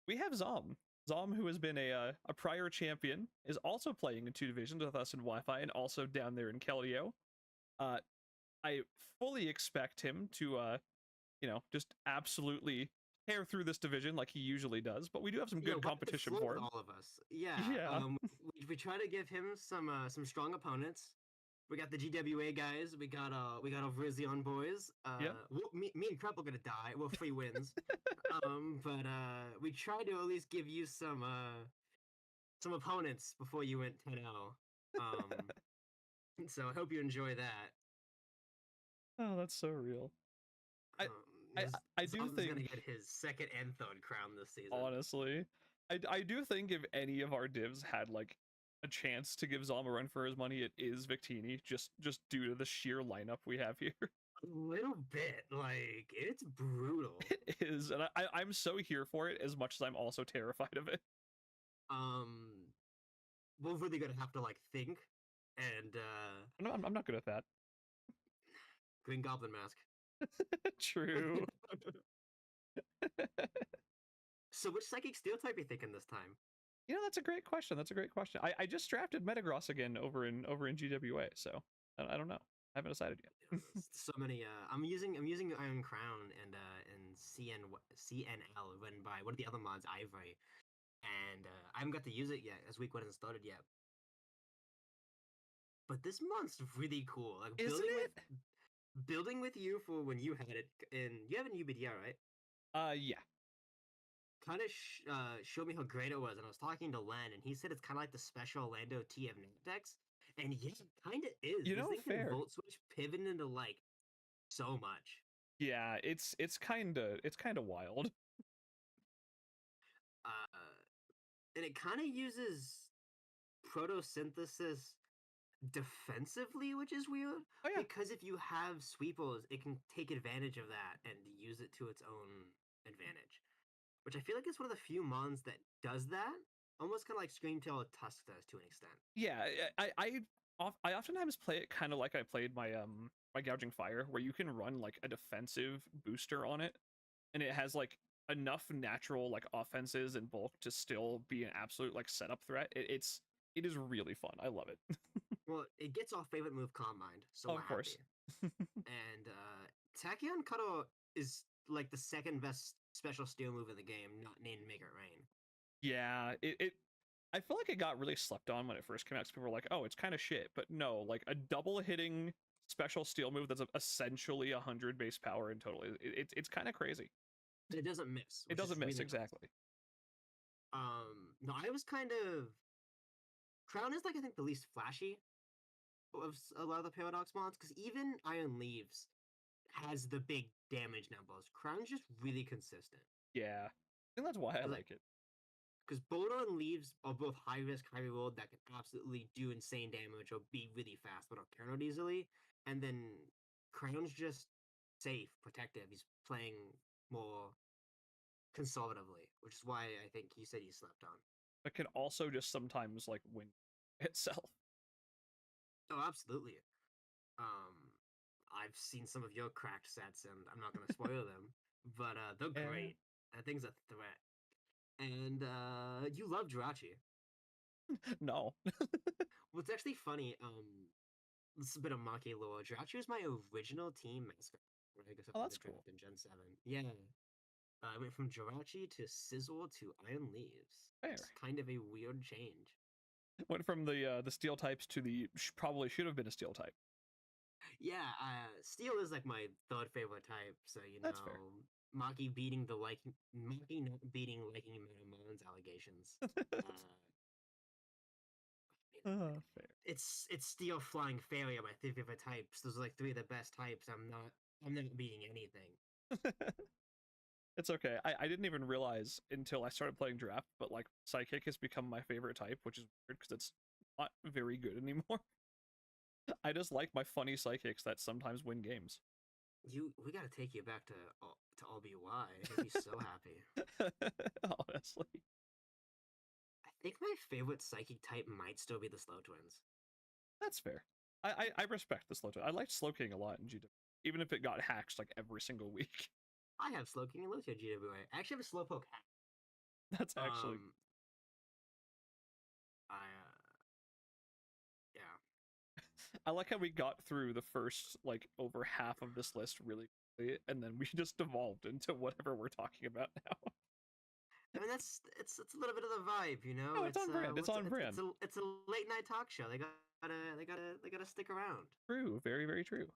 We have Zom. Zom, who has been a prior champion, is also playing in 2 divisions with us in Wi-Fi and also down there in Keldeo. I fully expect him to, just absolutely tear through this division like he usually does. But we do have some good competition for him. All of us. Yeah. Yeah. We try to give him some strong opponents. We got the GWA guys. We got Vrizion boys. Yep. Me and Crep are gonna die. Well, free wins. But we try to at least give you some opponents before you went 10-0. So I hope you enjoy that. Oh, that's so real. I do Zom's think gonna get his second and third crown this season. honestly, I do think if any of our divs had like a chance to give Zom a run for his money, it is Victini, just due to the sheer lineup we have here. A little bit, like it's brutal. It is, and I'm so here for it as much as I'm also terrified of it. We're really gonna have to like think, and I'm not good at that. Green Goblin Mask. True. So which Psychic Steel type are you thinking this time? That's a great question. That's a great question. I just drafted Metagross again over in GWA, so I don't know. I haven't decided yet. So many. I'm using Iron Crown and CNL run by one of the other mods, Ivory, and I haven't got to use it yet as week 1 hasn't started yet. But this month's really cool. Like building with you for when you had it, and you have an UBDR, right? Yeah. Kind of showed me how great it was, and I was talking to Len, and he said it's kind of like the special Orlando TF decks, and yeah, it kind of is. You know, This thing can fair. Volt Switch pivot into like so much. Yeah, it's kind of wild. And it kind of uses photosynthesis defensively, which is weird. Oh, yeah. Because if you have sweepers, it can take advantage of that and use it to its own advantage. Which I feel like is one of the few mons that does that. Almost kind of like Screamtail or Tusk does to an extent. Yeah, I oftentimes play it kind of like I played my my Gouging Fire, where you can run like a defensive booster on it, and it has like enough natural like offenses and bulk to still be an absolute like setup threat. It is really fun. I love it. Well, it gets our favorite move, Calm Mind. So Of we're course. happy. And Tachyon Cuddle is like the second best special steel move in the game, not named Make It Rain. Yeah, I feel like it got really slept on when it first came out. 'Cause people were like, "Oh, it's kind of shit," but no, like a double hitting special steel move that's essentially 100 base power in total. It's kind of crazy. But it doesn't miss. It which is doesn't miss really nice. exactly. No, I was kind of Crown is like I think the least flashy of a lot of the Paradox mods, because even Iron Leaves has the big damage numbers. Crown's just really consistent. Yeah, think that's why I Like- like it. Because Boulder and Leaves are both high risk, high reward that can absolutely do insane damage or be really fast but are countered easily. And then Crown's just safe, protective. He's playing more conservatively, which is why I think you said he slept on. But can also just sometimes like win itself. Oh, absolutely. I've seen some of your cracked sets, and I'm not going to spoil them, but they're Yeah. great. That thing's a threat. And you love Jirachi. No. What's actually funny, this is a bit of Maki lore. Jirachi was my original team mascot. When I guess Oh, I that's draft cool. in Gen 7. Yeah. I went from Jirachi to Sizzle to Iron Leaves. Fair. It's kind of a weird change. Went from the steel types to the probably should have been a steel type. Yeah, Steel is like my third favorite type, so you know, That's fair. Maki beating the Maki not beating liking Metamon's allegations. Fair. It's Steel, Flying, Fairy are my three favorite types. Those are like three of the best types. I'm not beating anything. It's okay. I didn't even realize until I started playing draft, but like psychic has become my favorite type, which is weird because it's not very good anymore. I just like my funny psychics that sometimes win games. We gotta take you back to LBY. I'd be so happy. Honestly. I think my favorite psychic type might still be the Slow Twins. That's fair. I respect the slow twin. I liked Slow King a lot in GW, even if it got hacked like every single week. I have Slow King and Lucio GWA. I actually have a Slowpoke hat. That's actually Yeah. I like how we got through the first like over half of this list really quickly, and then we just devolved into whatever we're talking about now. I mean, it's a little bit of the vibe, you know. No, it's on brand. It's on brand. It's a late night talk show. They gotta stick around. True, very very true.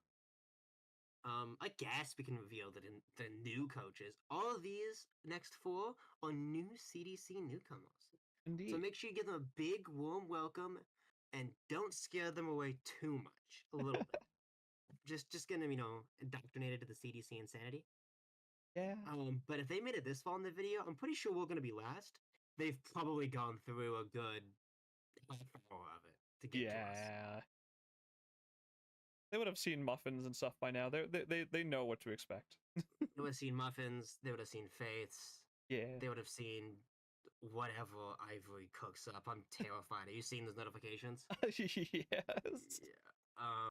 I guess we can reveal that in the new coaches, all of these next four are new CDC newcomers. Indeed. So make sure you give them a big warm welcome, and don't scare them away too much. A little bit. Just gonna indoctrinated to the CDC insanity. Yeah. But if they made it this far in the video, I'm pretty sure we're gonna be last. They've probably gone through a good half hour of it to get to us. Yeah. They would have seen muffins and stuff by now. They know what to expect. They would have seen muffins. They would have seen faiths. Yeah. They would have seen whatever Ivory cooks up. I'm terrified. Are you seeing those notifications? Yes. Yeah.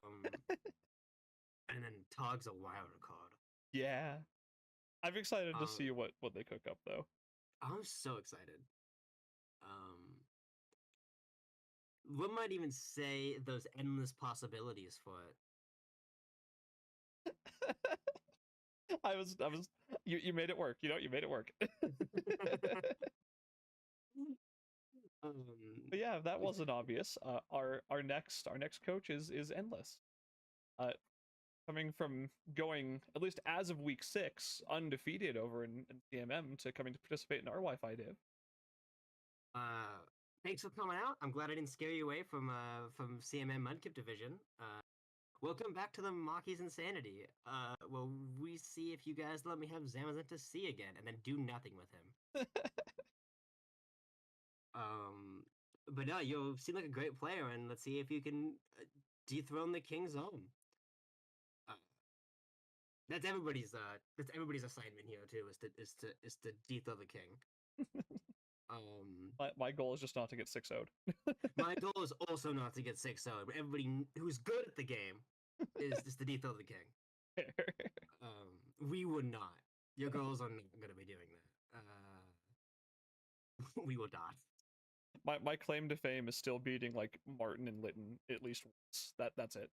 And then Tog's a wild card. Yeah. I'm excited to Um, see what they cook up though. I'm so excited. One might even say those endless possibilities for it. You made it work. You made it work. But yeah, that wasn't obvious. Our next coach is endless. Coming from going at least as of week 6 undefeated over in CMM to coming to participate in our Wi-Fi div. Thanks for coming out. I'm glad I didn't scare you away from CMM Mudkip Division. Welcome back to the Maki's Insanity. Well, we see if you guys let me have Zamazenta C again, and then do nothing with him. But no, you seem like a great player, and let's see if you can dethrone the King's Own. That's everybody's assignment here too, is to dethrone the King. My goal is just not to get 6-0'd. My goal is also not to get 6-0, but everybody who's good at the game is just to dethrone the King. We would not. Your girls are not going to be doing that. We will die. My claim to fame is still beating like Martin and Litton at least once. That's it.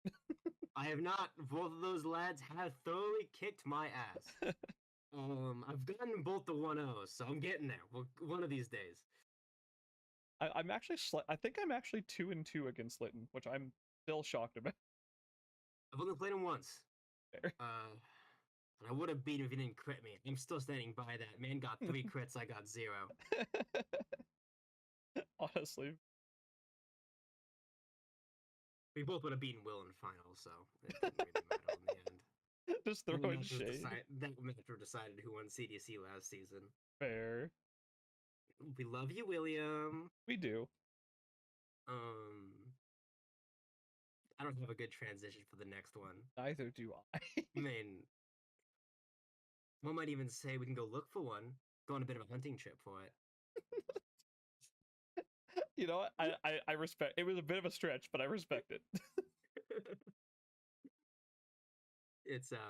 I have not. Both of those lads have thoroughly kicked my ass. I've gotten both the 1-0s, so I'm getting there. One of these days. I'm actually I think I'm actually 2-2 against Litton, which I'm still shocked about. I've only played him once. Fair. And I would have beat him if he didn't crit me. I'm still standing by that. Man got 3 crits, I got 0. Honestly. We both would have beaten Will in finals, so it didn't really matter in the end. Just throwing shade. That match decided who won CDC last season. Fair. We love you, William. We do. I don't have a good transition for the next one. Neither do I. I mean, one might even say we can go look for one, go on a bit of a hunting trip for it. You know what? I respect. It was a bit of a stretch, but I respect it. It's Hunter.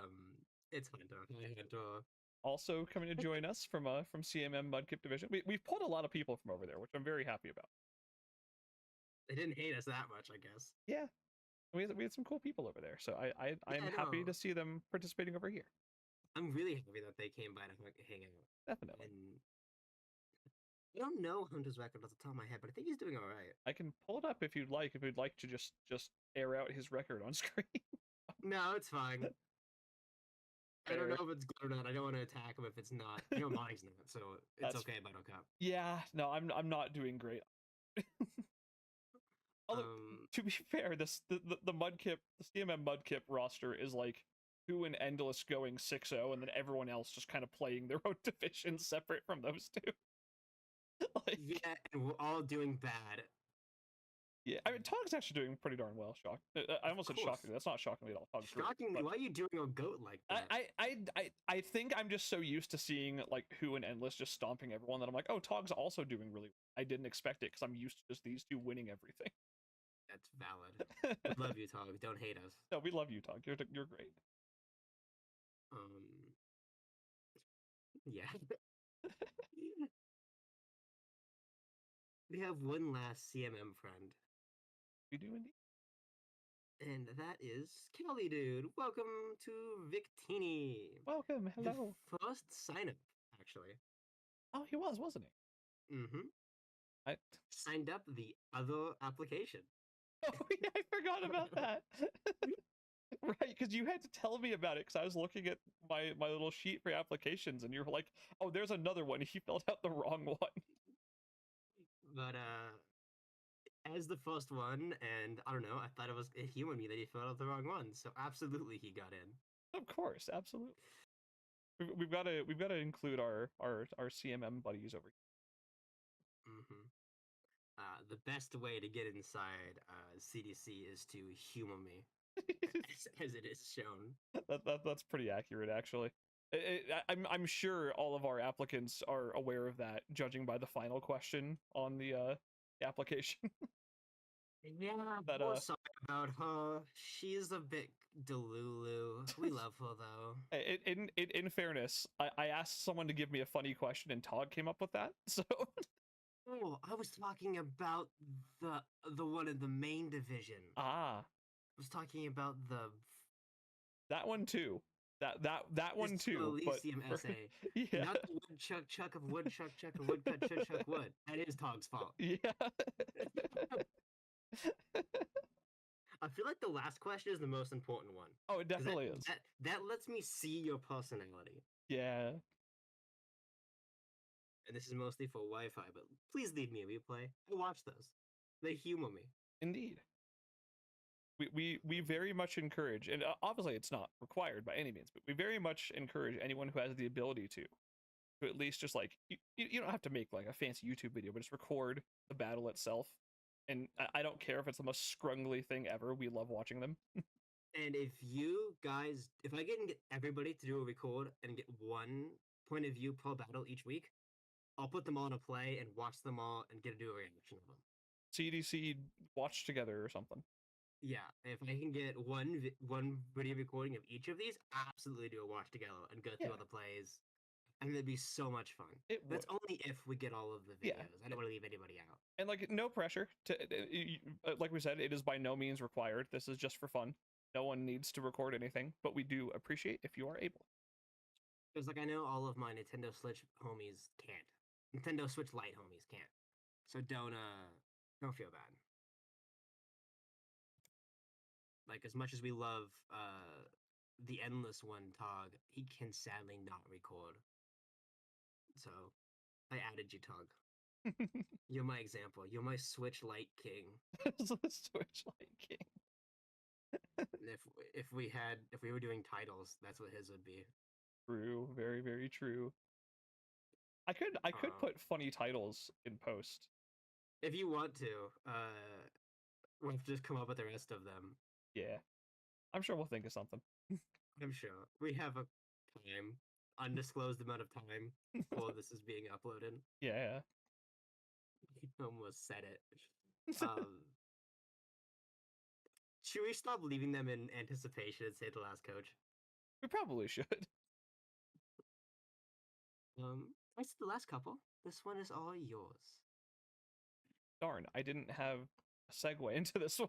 Also coming to join us from CMM Mudkip Division. We've pulled a lot of people from over there, which I'm very happy about. They didn't hate us that much, I guess. Yeah, we had some cool people over there, so I'm happy to see them participating over here. I'm really happy that they came by to hang out. Definitely. And I don't know Hunter's record off the top of my head, but I think he's doing all right. I can pull it up if you'd like. If you'd like to just air out his record on screen. No, it's fine. I don't Fair. know if it's good or not. I don't want to attack him if it's not. You know, mine's not, so it's That's- okay, Buttercup. Yeah, no, I'm not doing great. Although, to be fair, the Mudkip, the CMM Mudkip roster is like 2 and Endless going 6-0, and then everyone else just kind of playing their own division separate from those two. Like, Yeah, and we're all doing bad. yeah, I mean, Tog's actually doing pretty darn well. I almost said course. shockingly. That's not shockingly at all. Tog's great, Shockingly, but why are you doing a goat like that? I think I'm just so used to seeing like Who and Endless just stomping everyone that I'm like, oh, Tog's also doing really well. I didn't expect it because I'm used to just these two winning everything. That's valid. We love you, Tog. Don't hate us. No, we love you, Tog. You're great. Yeah. We have one last CMM friend, We do indeed. and that is Kelly Dude. Welcome to Victini. Welcome. Hello. The first sign up, actually. Oh, he was, wasn't he? Mm-hmm. I Signed up the other application. Oh, yeah, I forgot about that. Right, because you had to tell me about it because I was looking at my little sheet for applications, and you were like, "Oh, there's another one. He filled out the wrong one." But as the first one, and I don't know, I thought it was human me that he filled out the wrong one. So absolutely, he got in. Of course, absolutely. We've got to include our CMM buddies over Mm-hmm. The best way to get inside CDC is to humor me, here. as it is shown. That's pretty accurate, actually. I'm sure all of our applicants are aware of that, judging by the final question on the application. Yeah, But, we're sorry about her. She's a bit delulu. We love her though. In fairness, I asked someone to give me a funny question, and Todd came up with that. So Oh, I was talking about the one in the main division. I was talking about that one too. That one too. But Elysium essay. yeah. Not the woodchuck chuck of woodchuck chuck of woodcut chuck chuck wood. That is Tog's fault. Yeah. I feel like the last question is the most important one. Oh, it 'Cause definitely is. That lets me see your personality. Yeah. And this is mostly for Wi-Fi, but please leave me a replay. I watch those. They humor me. Indeed. We very much encourage, and obviously it's not required by any means, but we very much encourage anyone who has the ability to at least just like you don't have to make like a fancy YouTube video, but just record the battle itself. And I don't care if it's the most scrungly thing ever. We love watching them. And if you guys, if I can get everybody to do a record and get one point of view per battle each week, I'll put them all in a play and watch them all and get to do a reaction of them. CDC watch together or something. Yeah, if I can get one video recording of each of these, absolutely do a watch together and go through Yeah. all the plays. And it'd be so much fun. It That's would. only if we get all of the videos. Yeah. I don't want to leave anybody out. And like no pressure to like we said, it is by no means required. This is just for fun. No one needs to record anything, but we do appreciate if you are able. Because like I know all of my Nintendo Switch homies can't. Nintendo Switch Lite homies can't. So don't feel bad. Like as much as we love the endless one Tog, he can sadly not record. So I added you, Tog. You're my example. You're my Switch Lite king. Switch Light King. And if we were doing titles, that's what his would be. True, very, very true. I could put funny titles in post. If you want to, we'll have to just come up with the rest of them. Yeah, I'm sure we'll think of something. I'm sure we have a time, undisclosed amount of time while this is being uploaded. Yeah. I almost said it. Should we stop leaving them in anticipation and say the last coach? We probably should. I said the last couple. This one is all yours. Darn, I didn't have a segue into this one.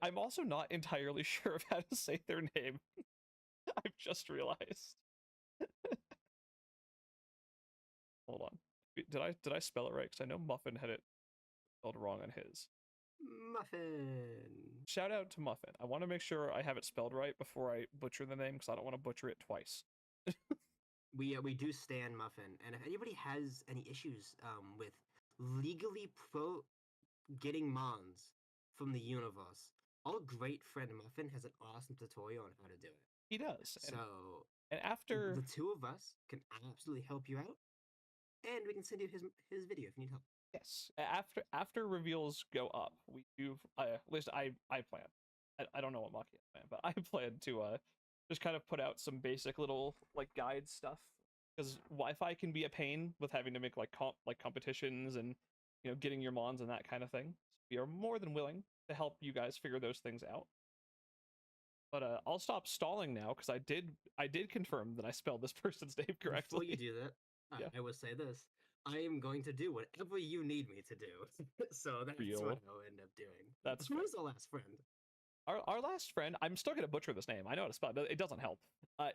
I'm also not entirely sure of how to say their name. I've just realized. Hold on. Did I spell it right? Because I know Muffin had it spelled wrong on his. Muffin. Shout out to Muffin. I want to make sure I have it spelled right before I butcher the name because I don't want to butcher it twice. We do stand Muffin, and if anybody has any issues with legally getting mons from the universe, our great friend Muffin has an awesome tutorial on how to do it. He does. So And after the two of us can absolutely help you out, and we can send you his video if you need help. yes, after reveals go up, we do at least I plan. I don't know what Maki plan, but I plan to just kind of put out some basic little like guide stuff because Wi-Fi can be a pain with having to make like competitions and getting your mons and that kind of thing. So we are more than willing to help you guys figure those things out. But I'll stop stalling now because I did confirm that I spelled this person's name correctly. Before you do that, Yeah. I will say this. I am going to do whatever you need me to do. So that's Real. what I'll end up doing. That's Who fair. was the last friend? Our last friend, I'm still gonna butcher this name. I know how to spell it. It doesn't help.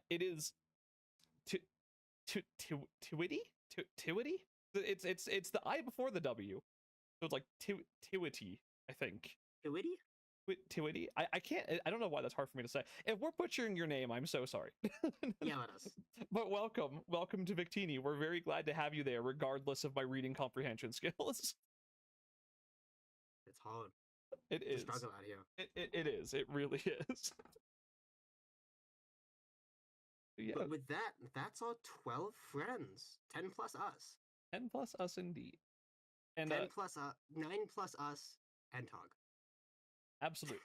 It is Tuity? It's the I before the W. So it's like Tuity, I think. Tuity? Tuity? I can't I don't know why that's hard for me to say. If we're butchering your name, I'm so sorry. Yeah, let us. But welcome to Victini. We're very glad to have you there, regardless of my reading comprehension skills. It's hard. It It's a is. struggle out here. It is. It really is. Yeah, But with that, that's our 12 friends. 10 plus us. 10 plus us indeed. And 10 plus 9 plus us and Tog. absolutely.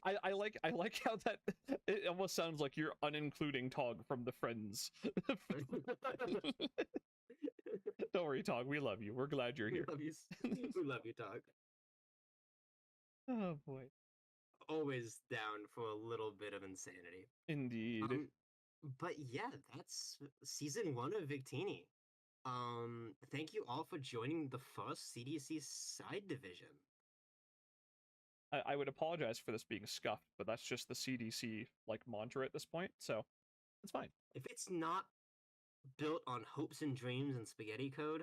I like how that it almost sounds like you're unincluding Tog from the friends. Don't worry, Tog. We love you. We're glad you're here. We love you, Tog. Oh boy. Always down for a little bit of insanity. Indeed. But yeah, that's season 1 of Victini. Thank you all for joining the first CDC side division. I would apologize for this being scuffed, but that's just the CDC like mantra at this point, so it's fine. If it's not built on hopes and dreams and spaghetti code,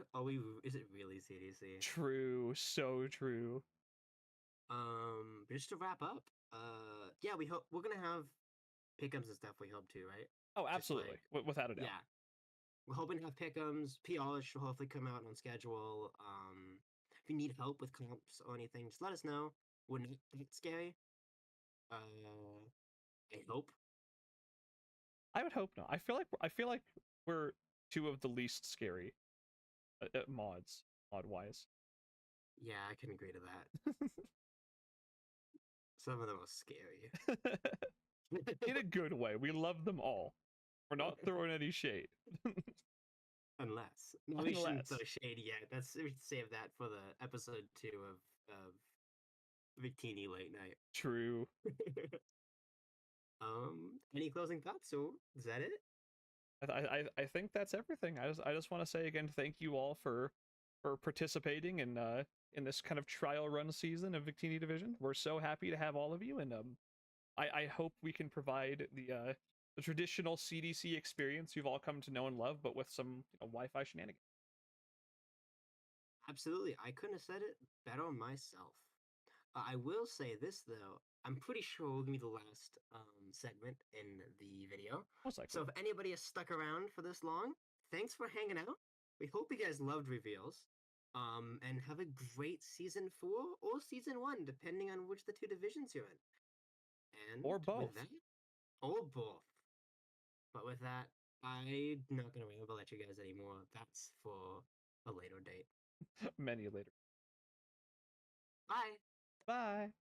is it really CDC? True, so true. But just to wrap up, yeah, we're gonna have pick'ems and stuff. We hope to, right? Oh, Just absolutely, without a doubt. Yeah, we're hoping to have pick'ems. PRs should hopefully come out on schedule. If you need help with comps or anything, just let us know. We're not that scary. I hope. I would hope not. I feel like we're two of the least scary mod wise. Yeah, I can agree to that. Some of them are scary. In a good way. We love them all. We're not throwing any shade. Unless. No, we shouldn't Unless. throw shade yet. We should save that for the episode 2 of Victini Late Night. True. Any closing thoughts? So is that it? I think that's everything. I just want to say again, thank you all for participating in this kind of trial run season of Victini Division. We're so happy to have all of you, and I hope we can provide the traditional CDC experience you've all come to know and love, but with some Wi-Fi shenanigans. Absolutely. I couldn't have said it better myself. I will say this though. I'm pretty sure we're gonna be the last segment in the video. Most likely. So if anybody has stuck around for this long, thanks for hanging out. We hope you guys loved reveals. And have a great season 4 or season 1, depending on which the 2 divisions you're in. And Or with both. that, or both. But with that, I'm not gonna ramble at you guys anymore. That's for a later date. Many later. Bye. Bye.